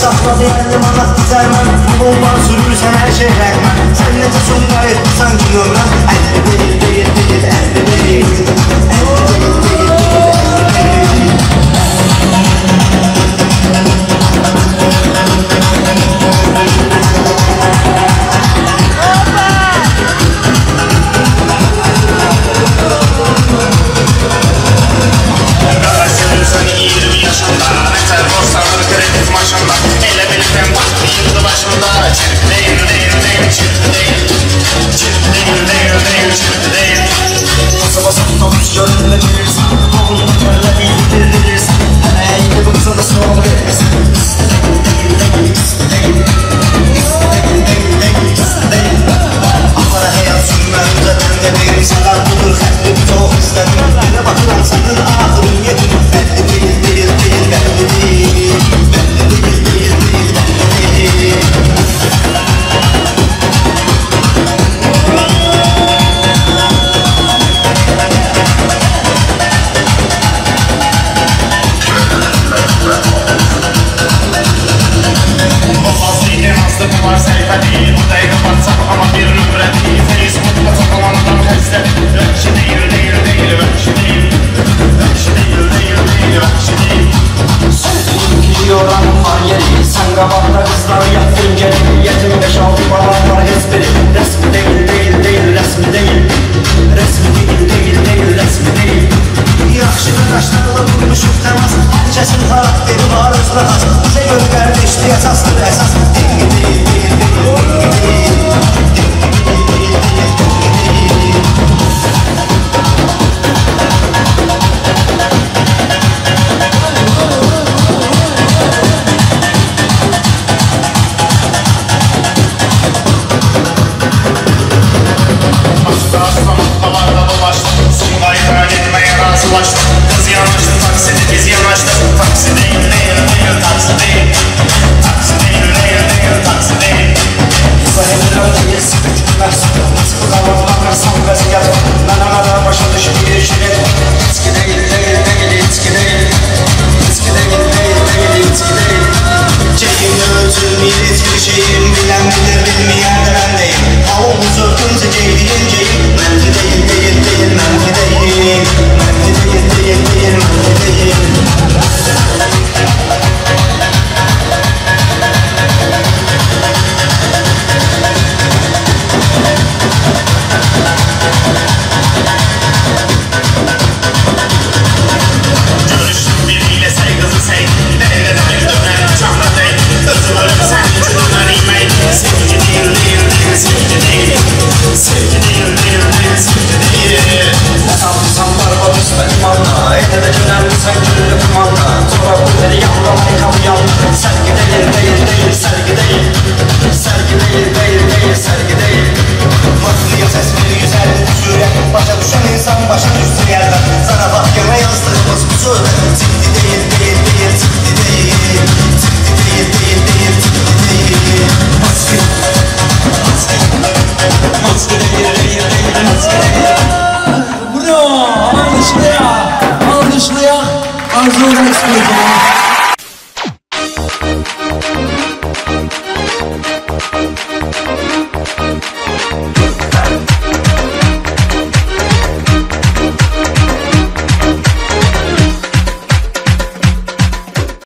Sakladı yerli manat bitermem. Bomban sürürsen her şey rekmen. Sen ne tutun gayet sanki görmem. Elde değil değil değil, elde değil. Gavatlar kızlar yatsın gelin. Yetim 5-6 falan var espri. Resmi değil değil değil, resmi değil. Resmi değil değil değil, resmi değil. Yaxşı kaşlarla vurmuşum temas. Herkesin karakteri var özünə has. Bize göre kardeşliği esastır esas. Değil değil değil değil. Kız yanaştı takside biz yanaştık. Taksi değil değil değil, taksi değil. Taksi değil değil değil, taksi değil. Sayılır değil sıkıcılar. Sıkı zamanlar son vaziyet. Nananara başa düşüp girişilir. İçki değil değil değil, içki değil. İçki değil değil değil, içki değil. Çekimde ölçülmeyi yetişeyim. Bilen bilir bilmeyen de ben deyim. Havumuz öpünce ceyleyeceğim. Menfi değil değil değil, menfi değil. Menfi değil değil değil, menfi değil. Görüştüm biriyle saygısı say. Nerede bir dönem canlı değil. Özüm ölüm sen ucundan inmeyin. Sevgi değil değil değil, sevgi değil. Sevgi değil değil değil, sevgi değil. İnsanlar barışta imanla. Etede önemli sen gülü kumanla. Sonra bu beni yandan yıkamayan. Sergi değil değil değil, sergi değil. Sergi değil değil değil, sergi değil. Baklıya ses bir güzel süre. Başa düşen insan başa düşsün yerden. Sana bak göre yazdığımız bu söyle. Ciddi değil değil değil, ciddi değil. Ciddi değil değil değil, ciddi değil. Maske. Maske. Maske değil değil değil, maske değil. Alkışlayak, alkışlayak. Arzu Rex